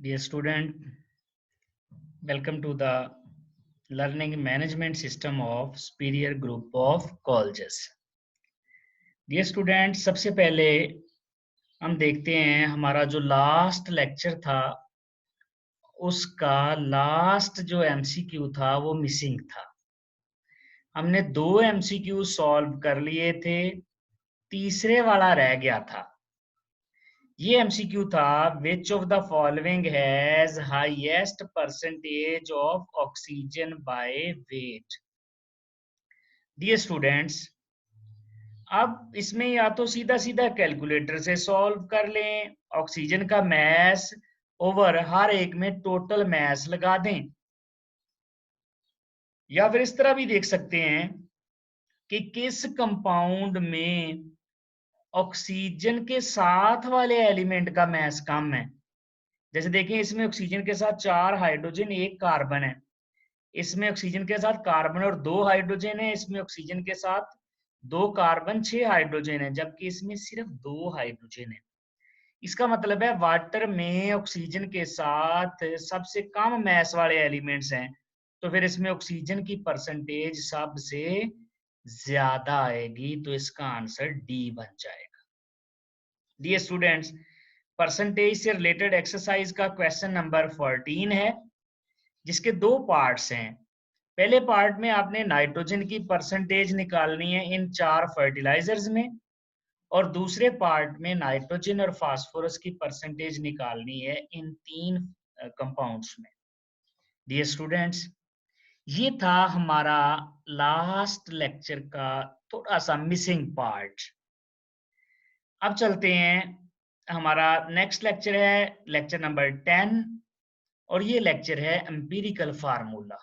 Dear student, welcome to the learning management system of Superior Group of Colleges. Dear student, सबसे पहले हम देखते हैं हमारा जो लास्ट लेक्चर था उसका लास्ट जो एमसीक्यू था वो मिसिंग था। हमने 2 एमसीक्यू सॉल्व कर लिए थे, तीसरे वाला रह गया था। ये एमसीक्यू था which of the following has highest percentage of oxygen by weight. Dear students, अब इसमें या तो सीधा सीधा कैलकुलेटर से सॉल्व कर लें, ऑक्सीजन का मैस ओवर हर एक में टोटल मैस लगा दें, या फिर इस तरह भी देख सकते हैं कि किस कंपाउंड में ऑक्सीजन के साथ वाले एलिमेंट का मैस कम है। जैसे देखें, इसमें ऑक्सीजन के साथ 4 हाइड्रोजन 1 कार्बन है, इसमें ऑक्सीजन के साथ कार्बन और 2 हाइड्रोजन है, इसमें ऑक्सीजन के साथ 2 कार्बन 6 हाइड्रोजन है, जबकि इसमें सिर्फ 2 हाइड्रोजन है। इसका मतलब है वाटर में ऑक्सीजन के साथ सबसे कम मैस वाले एलिमेंट्स हैं, तो फिर इसमें ऑक्सीजन की परसेंटेज सबसे ज्यादा आएगी, तो इसका आंसर डी बन जाएगा। डियर स्टूडेंट्स, परसेंटेज से रिलेटेड एक्सरसाइज का क्वेश्चन नंबर 14 है, जिसके 2 पार्ट्स हैं। पहले पार्ट में आपने नाइट्रोजन की परसेंटेज निकालनी है इन 4 फर्टिलाइजर्स में, और दूसरे पार्ट में नाइट्रोजन और फास्फोरस की परसेंटेज निकालनी है इन 3 कंपाउंड्स में। डियर स्टूडेंट्स, ये था हमारा लास्ट लेक्चर का थोड़ा सा मिसिंग पार्ट। अब चलते हैं, हमारा नेक्स्ट लेक्चर है लेक्चर नंबर 10, और ये लेक्चर है एम्पिरिकल फार्मूला।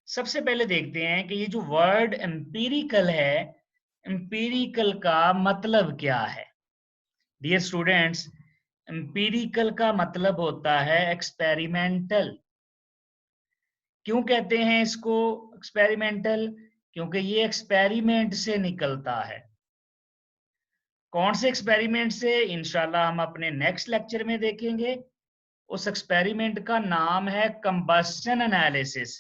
सबसे पहले देखते हैं कि ये जो वर्ड एम्पिरिकल है, एम्पिरिकल का मतलब क्या है। डियर स्टूडेंट्स, एम्पिरिकल का मतलब होता है एक्सपेरिमेंटल। क्यों कहते हैं इसको एक्सपेरिमेंटल? क्योंकि ये एक्सपेरिमेंट से निकलता है। कौन से एक्सपेरिमेंट से, इंशाल्लाह हम अपने नेक्स्ट लेक्चर में देखेंगे। उस एक्सपेरिमेंट का नाम है कंबस्शन एनालिसिस।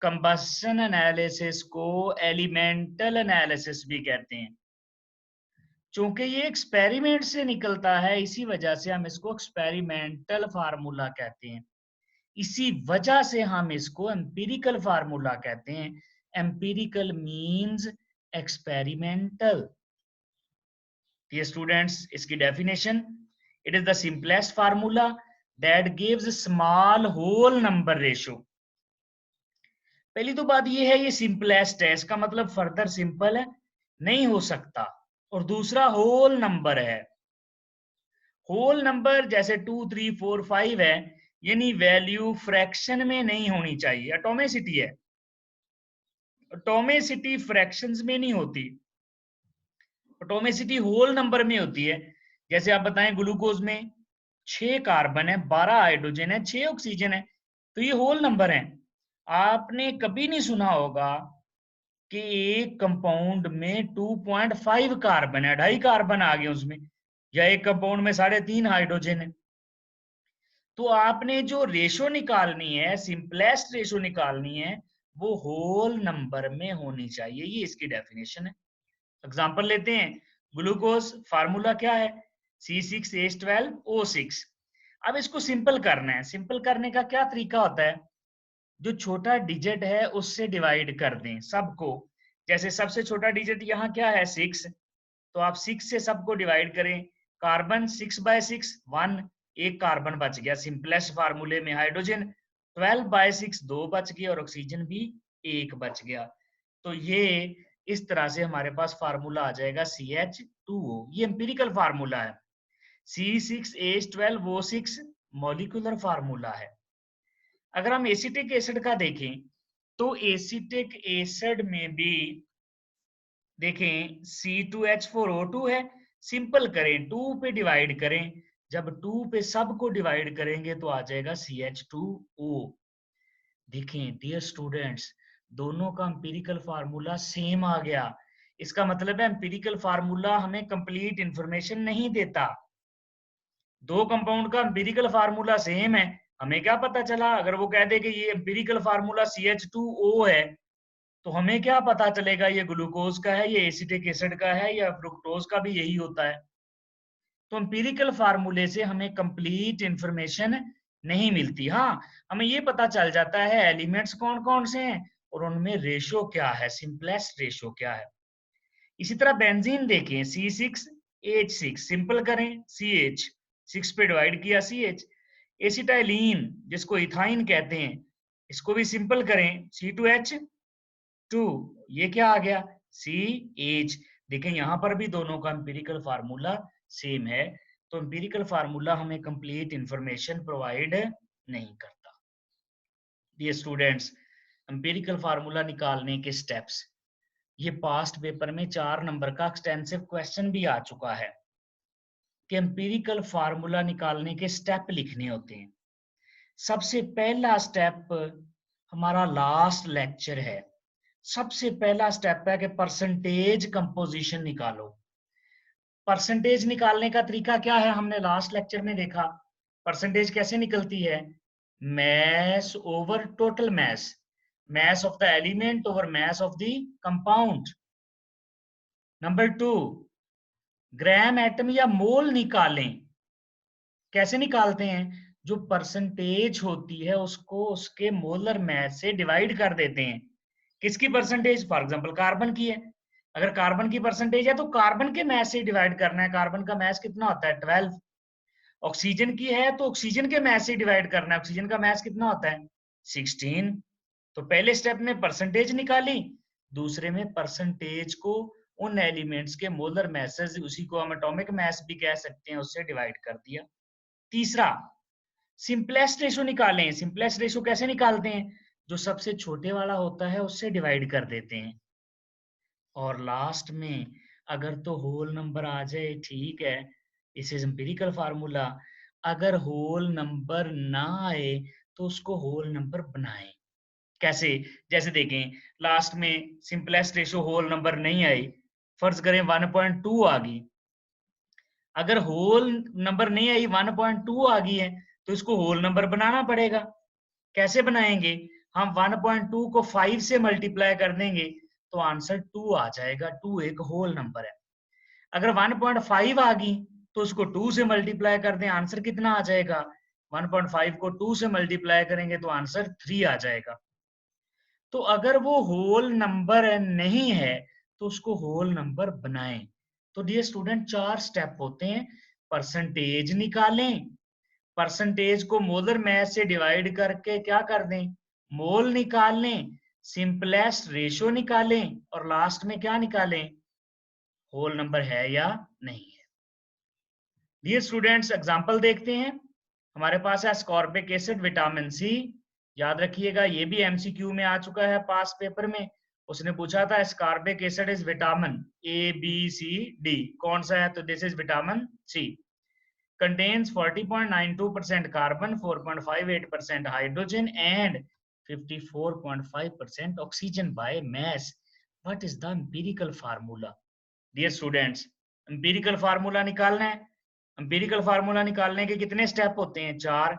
कंबस्शन एनालिसिस को एलिमेंटल एनालिसिस भी कहते हैं। चूंकि ये एक्सपेरिमेंट से निकलता है, इसी वजह से हम इसको एक्सपेरिमेंटल फार्मूला कहते हैं। इसी वजह से हम इसको एम्पिरिकल फार्मूला कहते हैं। Empirical means experimental. ये स्टूडेंट्स, इसकी definition, it is the simplest formula that gives small whole number ratio. पहली तो बात ये है, ये सिंपलेस्ट है, इसका मतलब फर्दर सिंपल है नहीं हो सकता। और दूसरा होल नंबर है। होल नंबर जैसे 2, 3, 4, 5 है, यानी वैल्यू फ्रैक्शन में नहीं होनी चाहिए। एटोमिसिटी है, एटोमिसिटी फ्रैक्शंस में नहीं होती, एटोमिसिटी होल नंबर में होती है। जैसे आप बताएं, ग्लूकोज में 6 कार्बन है, 12 हाइड्रोजन है, 6 ऑक्सीजन है, तो ये होल नंबर है। आपने कभी नहीं सुना होगा कि एक कंपाउंड में 2.5 कार्बन है, 2.5 कार्बन आ गए उसमें, या एक कंपाउंड में 3.5 हाइड्रोजन है। तो आपने जो रेशो निकालनी है, सिंपलेस्ट रेशो निकालनी है, वो होल नंबर में होनी चाहिए। ये इसकी डेफिनेशन है। एग्जांपल लेते हैं, ग्लूकोज फार्मूला क्या है, C6H12O6। अब इसको सिंपल करना है। सिंपल करने का क्या तरीका होता है, जो छोटा डिजिट है उससे डिवाइड कर दें सबको। जैसे सबसे छोटा डिजिट यहाँ क्या है, 6, तो आप 6 से सबको डिवाइड करें। कार्बन 6/6 1, एक कार्बन बच गया। सिंपलेस्ट फार्मूले में हाइड्रोजन 12/6 2 बच गए, और ऑक्सीजन भी 1 बच गया। तो ये इस तरह से हमारे पास फार्मूला आ जाएगा CH2O। ये एम्पिरिकल फार्मूला है। C6H12O6 मॉलिक्यूलर फार्मूला है। अगर हम एसिटिक एसिड का देखें, तो एसिटिक एसिड में भी देखें C2H4O2 है। सिंपल करें, 2 पे डिवाइड करें, जब 2 पे सबको डिवाइड करेंगे तो आ जाएगा CH2O। देखें डियर स्टूडेंट्स, दोनों का एम्पिरिकल फार्मूला सेम आ गया। इसका मतलब है एम्पिरिकल फार्मूला हमें कंप्लीट इंफॉर्मेशन नहीं देता। दो कंपाउंड का एम्पिरिकल फार्मूला सेम है, हमें क्या पता चला? अगर वो कह दे कि ये एम्पिरिकल फार्मूला CH2O है, तो हमें क्या पता चलेगा ये ग्लूकोज का है, ये एसिटिक एसिड का है, या फ्रुक्टोज का भी यही होता है? तो एम्पिरिकल फार्मूले से हमें कंप्लीट इंफॉर्मेशन नहीं मिलती। हाँ, हमें ये पता चल जाता है एलिमेंट्स कौन कौन से हैं और उनमें रेशो क्या है, सिंपलेस्ट रेशो क्या है। इसी तरह बेंजीन देखें, C6H6, सिंपल करें CH, 6 पे डिवाइड किया CH। एसिटाइलिन जिसको इथाइन कहते हैं, इसको भी सिंपल करें C2H2, ये क्या आ गया CH। देखें यहाँ पर भी दोनों का एम्पिरिकल फार्मूला सेम है, तो एम्पिरिकल फार्मूला हमें कंप्लीट इंफॉर्मेशन प्रोवाइड नहीं करता। ये स्टूडेंट्स, एम्पिरिकल फार्मूला निकालने के स्टेप्स, ये पास्ट पेपर में 4 नंबर का एक्सटेंसिव क्वेश्चन भी आ चुका है कि एम्पिरिकल फार्मूला निकालने के स्टेप लिखने होते हैं। सबसे पहला स्टेप हमारा लास्ट लेक्चर है। सबसे पहला स्टेप है कि परसेंटेज कंपोजिशन निकालो। परसेंटेज निकालने का तरीका क्या है, हमने लास्ट लेक्चर में देखा। परसेंटेज कैसे निकलती है? Mass over total mass, mass of the element over mass of the compound. Number 2, gram atom या मोल निकालें। कैसे निकालते हैं? जो परसेंटेज होती है उसको उसके मोलर मैस से डिवाइड कर देते हैं। किसकी परसेंटेज? फॉर एग्जांपल कार्बन की है, अगर कार्बन की परसेंटेज है तो कार्बन के मैस से डिवाइड करना है। कार्बन का मैस कितना होता है? 12। ऑक्सीजन की है तो ऑक्सीजन के मैस से डिवाइड करना है। ऑक्सीजन का मैस कितना होता है? 16। तो पहले स्टेप में परसेंटेज निकाली, दूसरे में परसेंटेज को उन एलिमेंट्स के मोलर मैसेज, उसी को हम एटॉमिक मैस भी कह सकते हैं, उससे डिवाइड कर दिया। तीसरा, सिंपलेस्ट रेशो निकालें। सिंपलेस्ट रेशो कैसे निकालते हैं? जो सबसे छोटे वाला होता है उससे डिवाइड कर देते हैं। और लास्ट में अगर तो होल नंबर आ जाए ठीक है, इस इज एम्पिरिकल फार्मूला। अगर होल नंबर ना आए तो उसको होल नंबर बनाएं। कैसे? जैसे देखें, लास्ट में सिंपलेस्ट रेशो होल नंबर नहीं आई, फर्ज करें 1.2 आ गई। अगर होल नंबर नहीं आई, 1.2 आ गई है, तो इसको होल नंबर बनाना पड़ेगा। कैसे बनाएंगे? हम 1.2 को 5 से मल्टीप्लाई कर देंगे तो आंसर 2 आ जाएगा। 2 एक होल नंबर है। अगर 1.5 आ गई तो उसको 2 से मल्टीप्लाई कर दें, आंसर कितना आ जाएगा? 1.5 को 2 से मल्टीप्लाई करेंगे तो आंसर 3 आ जाएगा। तो अगर वो होल नंबर नहीं है तो उसको होल नंबर बनाएं। तो डियर स्टूडेंट, 4 स्टेप होते हैं। परसेंटेज निकालें, परसेंटेज को मोलर मैस से डिवाइड करके क्या कर दें? मोल निकाल लें, सिंपलेस्ट रेशो निकालें, और लास्ट में क्या निकालें? होल नंबर है या नहीं है। डियर स्टूडेंट्स, एग्जांपल देखते हैं। हमारे पास है ascorbic एसिड, विटामिन सी। याद रखिएगा, ये भी एमसीक्यू में आ चुका है पास पेपर में। उसने पूछा था ascorbic acid is vitamin ABCD, कौन सा है? तो this is vitamin C. contains 40.92% carbon, 4.58% hydrogen and 54.5% oxygen by mass. What is the empirical formula? Dear students, empirical formula निकालना है। एम्पिरिकल फार्मूला निकालने के कितने स्टेप होते हैं? 4।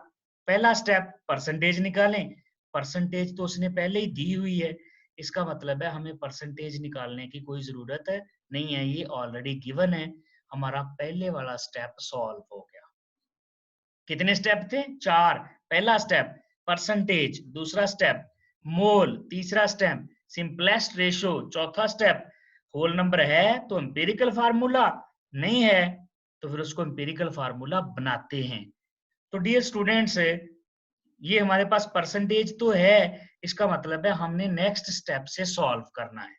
पहला स्टेप परसेंटेज निकालें। परसेंटेज तो उसने पहले ही दी हुई है, इसका मतलब है हमें परसेंटेज निकालने की कोई जरूरत नहीं है, ये ऑलरेडी गिवन है। हमारा पहले वाला स्टेप सॉल्व हो गया। कितने स्टेप थे? 4। पहला स्टेप परसेंटेज, दूसरा स्टेप मोल, तीसरा स्टेप सिंपलेस्ट रेशो, चौथा स्टेप होल नंबर है तो एम्पिरिकल फार्मूला, नहीं है तो फिर उसको एम्पिरिकल फार्मूला बनाते हैं। तो डियर स्टूडेंट्स, ये हमारे पास परसेंटेज तो है, इसका मतलब है हमने नेक्स्ट स्टेप से सॉल्व करना है।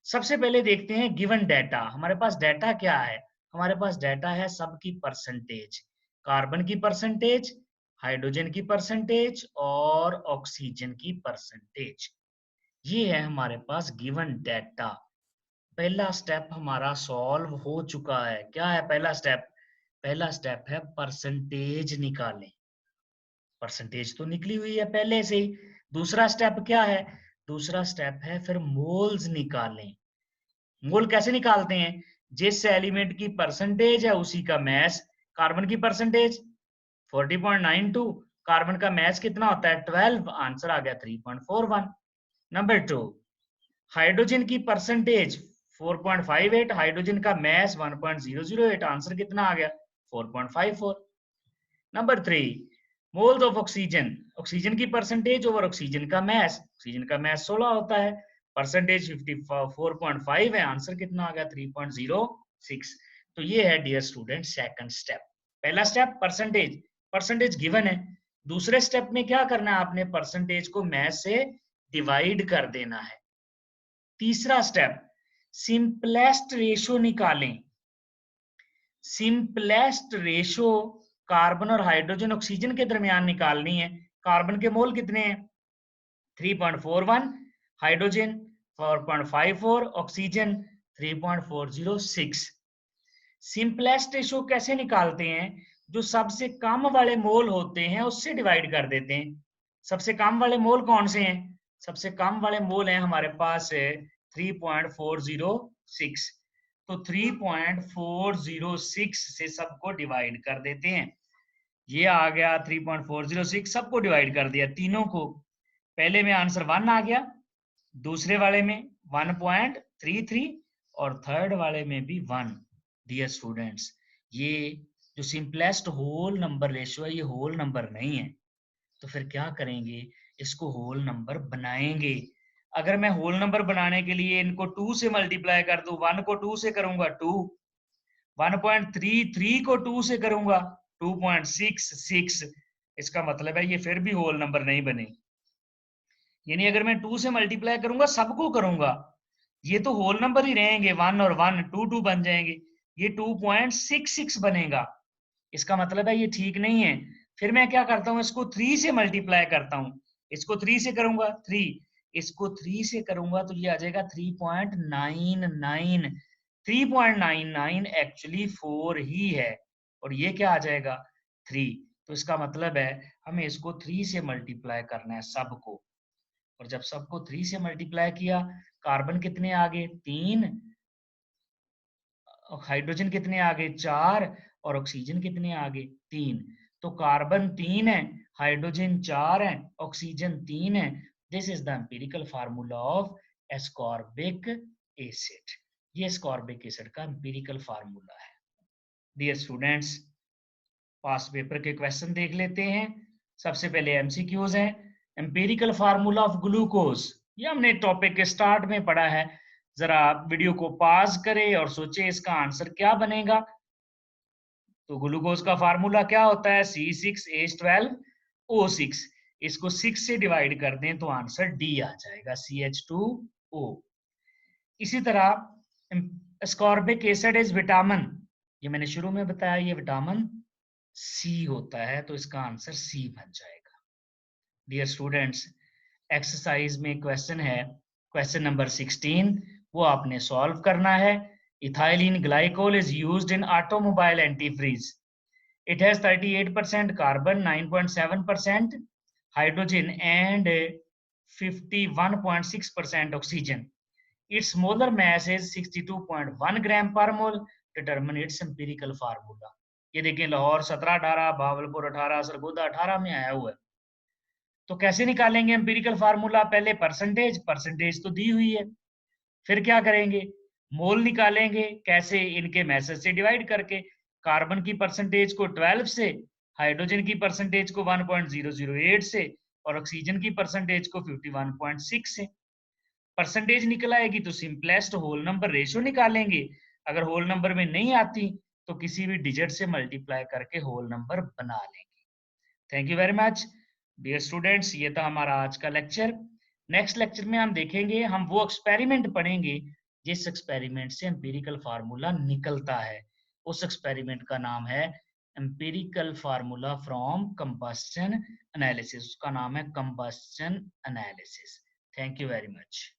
सबसे पहले देखते हैं गिवन डाटा। हमारे पास डाटा क्या है? हमारे पास डाटा है सबकी परसेंटेज, कार्बन की परसेंटेज, हाइड्रोजन की परसेंटेज और ऑक्सीजन की परसेंटेज। ये है हमारे पास गिवन डाटा। पहला स्टेप हमारा सॉल्व हो चुका है। क्या है पहला स्टेप? पहला स्टेप है परसेंटेज निकालें। परसेंटेज तो निकली हुई है पहले से ही। दूसरा स्टेप क्या है? दूसरा स्टेप है फिर मोल्स निकालें। मोल कैसे निकालते हैं? जिस एलिमेंट की परसेंटेज है उसी का मैस कार्बन की परसेंटेज 40.92, कार्बन का मैच कितना होता है 12, आंसर आ गया 3.41। नंबर 2, हाइड्रोजन की परसेंटेज 4.58, हाइड्रोजन का मैच 1.008, आंसर कितना आ गया 4.54। Number 3, moles of oxygen, oxygen की परसेंटेज ओवर ऑक्सीजन का मैच, ऑक्सीजन का मैच 16 होता है, परसेंटेज 54.5 है, आंसर कितना आ गया 3.06। तो ये है डियर स्टूडेंट सेकंड स्टेप। पहला स्टेप परसेंटेज, परसेंटेज गिवन है। दूसरे स्टेप में क्या करना है, आपने परसेंटेज को मैच से डिवाइड कर देना है। तीसरा स्टेप, सिंपलेस्ट रेशो निकालें। सिंपलेस्ट रेशो कार्बन और हाइड्रोजन ऑक्सीजन के दरमियान निकालनी है। कार्बन के मोल कितने हैं 3.41, हाइड्रोजन 4.54, ऑक्सीजन 3.406। सिंपलेस्ट रेशो कैसे निकालते हैं, जो सबसे कम वाले मोल होते हैं उससे डिवाइड कर देते हैं। सबसे कम वाले मोल कौन से हैं, सबसे कम वाले मोल हैं हमारे पास 3.406, तो 3.406 से सबको डिवाइड कर देते हैं। ये आ गया 3.406, सबको डिवाइड कर दिया तीनों को। पहले में आंसर 1 आ गया, दूसरे वाले में 1.33 और थर्ड वाले में भी 1। डियर स्टूडेंट्स, ये जो सिंपलेस्ट होल नंबर रेशियो है ये होल नंबर नहीं है, तो फिर क्या करेंगे, इसको होल नंबर बनाएंगे। अगर मैं होल नंबर बनाने के लिए इनको 2 से मल्टीप्लाई कर दूं, 1 को 2 से करूंगा 2, 1.33 को 2 से करूंगा 2.66, इसका मतलब है ये फिर भी होल नंबर नहीं बने। यानी अगर मैं 2 से मल्टीप्लाई करूंगा, सबको करूंगा, ये तो होल नंबर ही रहेंगे, 1 और 1 2 बन जाएंगे, ये 2.66 बनेगा। इसका मतलब है ये ठीक नहीं है। फिर मैं क्या करता हूं, इसको 3 से मल्टीप्लाई करता हूं, इसको 3 से करूंगा 3, इसको 3 से करूंगा तो ये आ जाएगा 3.99। 3.99 एक्चुअली 4 ही है, और ये क्या आ जाएगा 3। तो इसका मतलब है हमें इसको 3 से मल्टीप्लाई करना है सबको, और जब सबको 3 से मल्टीप्लाई किया, कार्बन कितने आ गए 3, हाइड्रोजन कितने आ गए 4, और ऑक्सीजन कितने आ गए 3। तो कार्बन 3 है, हाइड्रोजन 4 है, ऑक्सीजन 3 है। This is the empirical formula of ascorbic acid. ये एस्कॉर्बिक एसिड का एम्पिरिकल फार्मूला है। डियर स्टूडेंट्स, पास्ट पेपर के क्वेश्चन देख लेते हैं। सबसे पहले एमसीक्यूज हैं। एम्पिरिकल फार्मूला ऑफ ग्लूकोज, ये हमने टॉपिक के स्टार्ट में पढ़ा है। जरा वीडियो को पॉज करें और सोचें इसका आंसर क्या बनेगा। तो ग्लूकोज का फार्मूला क्या होता है, C6H12O6। इसको 6 से डिवाइड कर दें तो आंसर डी आ जाएगा, CH2O। इसी तरह एस्कॉर्बिक एसिड इज विटामिन, ये मैंने शुरू में बताया, ये विटामिन सी होता है, तो इसका आंसर सी बन जाएगा। डियर स्टूडेंट्स, एक्सरसाइज में क्वेश्चन है, क्वेश्चन नंबर 16, वो आपने सॉल्व करना है। Ethylene glycol is used in automobile antifreeze. It has 38% carbon, 9.7% hydrogen and 51.6% oxygen. Its molar mass is 62.1 gram per mole. Determine its empirical formula. ये देखिए, लाहौर 17, 18, भावलपुर 18, सरगोदा 18 में आया हुआ है। तो कैसे निकालेंगे एम्पिरिकल फार्मूला, पहले परसेंटेज, परसेंटेज तो दी हुई है, फिर क्या करेंगे, मोल निकालेंगे। कैसे, इनके मैसेज से डिवाइड करके। कार्बन की परसेंटेज को 12 से, हाइड्रोजन की परसेंटेज को 1.008 से, और ऑक्सीजन की परसेंटेज को 51.6 से। परसेंटेज निकल आएगी तो सिंपलेस्ट होल नंबर रेशियो निकालेंगे। अगर होल नंबर में नहीं आती तो किसी भी डिजिट से मल्टीप्लाई करके होल नंबर बना लेंगे। Thank you very much dear students, ये था हमारा आज का लेक्चर। नेक्स्ट लेक्चर में हम देखेंगे, हम वो एक्सपेरिमेंट पढ़ेंगे जिस एक्सपेरिमेंट से एम्पिरिकल फार्मूला निकलता है। उस एक्सपेरिमेंट का नाम है empirical formula from combustion analysis, उसका नाम है combustion analysis. Thank you very much.